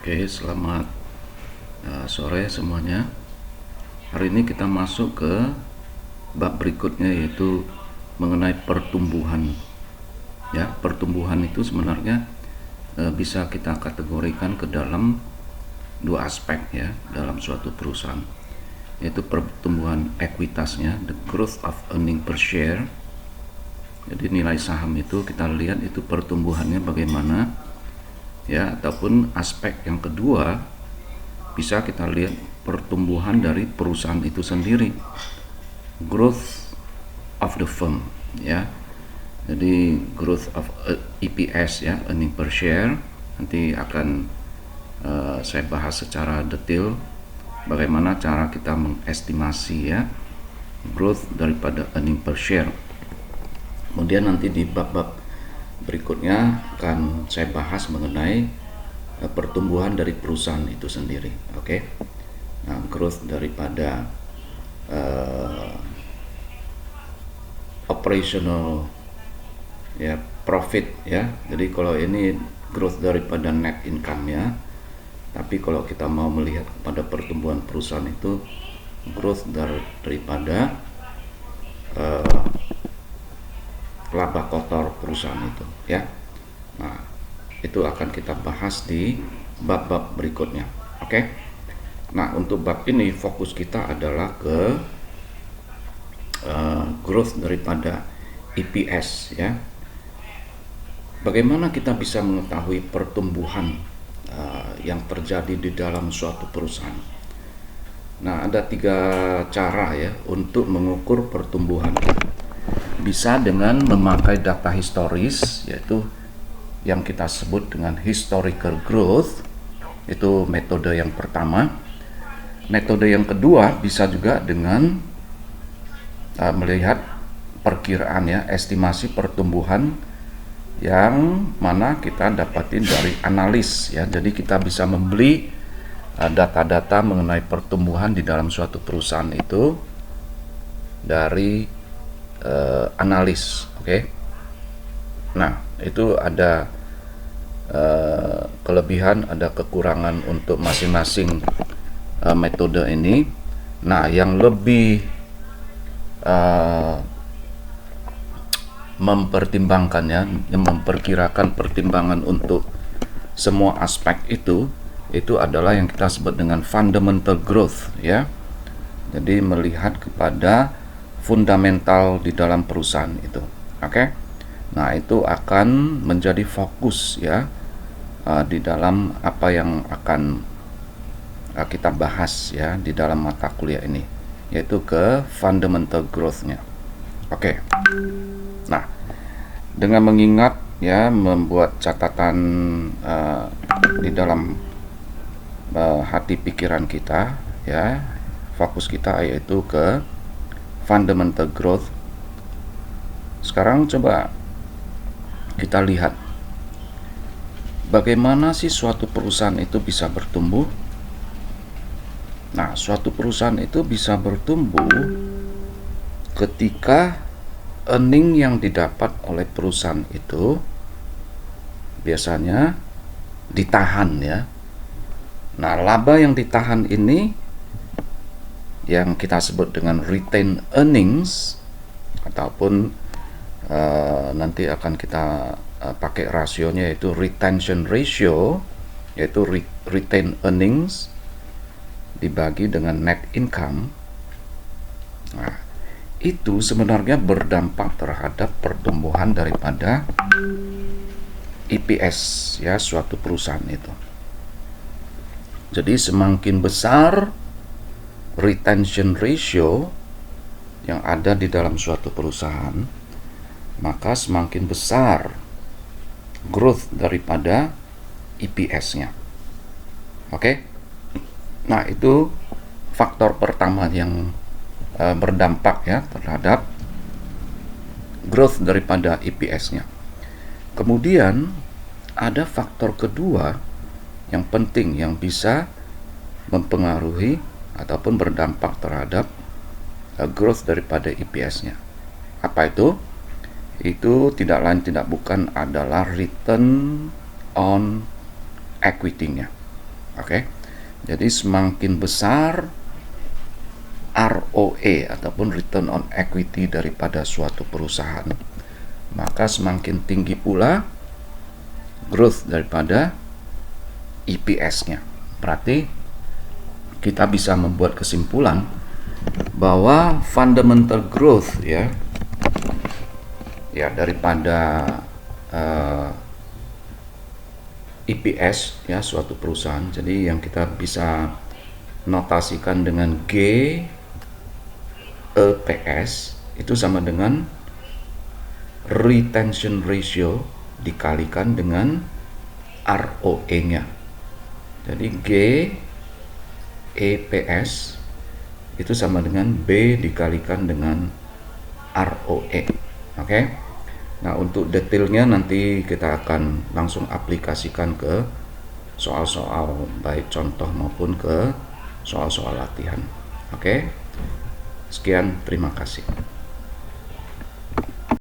Oke, selamat sore semuanya. Hari ini kita masuk ke bab berikutnya, yaitu mengenai pertumbuhan. Ya, pertumbuhan itu sebenarnya bisa kita kategorikan ke dalam dua aspek ya dalam suatu perusahaan, yaitu pertumbuhan ekuitasnya, the growth of earning per share. Jadi nilai saham itu kita lihat itu pertumbuhannya bagaimana ya, ataupun aspek yang kedua bisa kita lihat pertumbuhan dari perusahaan itu sendiri, growth of the firm ya. Jadi growth of EPS ya, earning per share, nanti akan saya bahas secara detail bagaimana cara kita mengestimasi ya growth daripada earning per share. Kemudian nanti di bab-bab berikutnya akan saya bahas mengenai pertumbuhan dari perusahaan itu sendiri. Oke. Nah, growth daripada operational ya, profit ya. Jadi kalau ini growth daripada net income ya. Tapi kalau kita mau melihat pada pertumbuhan perusahaan itu growth daripada laba kotor perusahaan itu ya. Nah, itu akan kita bahas di bab-bab berikutnya. Oke. Nah, untuk bab ini fokus kita adalah ke growth daripada EPS ya. Bagaimana kita bisa mengetahui pertumbuhan yang terjadi di dalam suatu perusahaan? Nah, ada 3 cara ya untuk mengukur pertumbuhan. Bisa dengan memakai data historis, yaitu yang kita sebut dengan historical growth. Itu metode yang pertama. Metode yang kedua bisa juga dengan melihat perkiraan ya, estimasi pertumbuhan yang mana kita dapatin dari analis ya. Jadi kita bisa membeli data-data mengenai pertumbuhan di dalam suatu perusahaan itu dari analis. Oke. Nah, itu ada kelebihan, ada kekurangan untuk masing-masing metode ini. Nah, yang lebih mempertimbangkannya, yang memperkirakan pertimbangan untuk semua aspek itu adalah yang kita sebut dengan fundamental growth ya. Jadi melihat kepada fundamental di dalam perusahaan itu. Oke. Nah, itu akan menjadi fokus ya di dalam apa yang akan kita bahas ya di dalam mata kuliah ini, yaitu ke fundamental growth-nya. Oke. Nah, dengan mengingat ya, membuat catatan di dalam hati pikiran kita ya, fokus kita yaitu ke fundamental growth. Sekarang coba kita lihat bagaimana sih suatu perusahaan itu bisa bertumbuh. Nah, suatu perusahaan itu bisa bertumbuh ketika earning yang didapat oleh perusahaan itu biasanya ditahan ya. Nah, laba yang ditahan ini yang kita sebut dengan retained earnings, ataupun nanti akan kita pakai rasionya, yaitu retention ratio, yaitu retained earnings dibagi dengan net income. Nah, itu sebenarnya berdampak terhadap pertumbuhan daripada EPS ya suatu perusahaan itu. Jadi semakin besar retention ratio yang ada di dalam suatu perusahaan, maka semakin besar growth daripada EPS-nya. Oke. Nah, itu faktor pertama yang berdampak ya terhadap growth daripada EPS-nya. Kemudian ada faktor kedua yang penting yang bisa mempengaruhi ataupun berdampak terhadap growth daripada EPS-nya. Apa itu? Itu tidak lain tidak bukan adalah return on equity-nya. Oke. Jadi semakin besar ROE ataupun return on equity daripada suatu perusahaan, maka semakin tinggi pula growth daripada EPS-nya. Berarti kita bisa membuat kesimpulan bahwa fundamental growth ya daripada EPS ya suatu perusahaan. Jadi yang kita bisa notasikan dengan GEPS itu sama dengan retention ratio dikalikan dengan ROE-nya. Jadi GEPS itu sama dengan B dikalikan dengan ROE. Oke. Nah, untuk detailnya nanti kita akan langsung aplikasikan ke soal-soal baik contoh maupun ke soal-soal latihan. Oke. Sekian, terima kasih.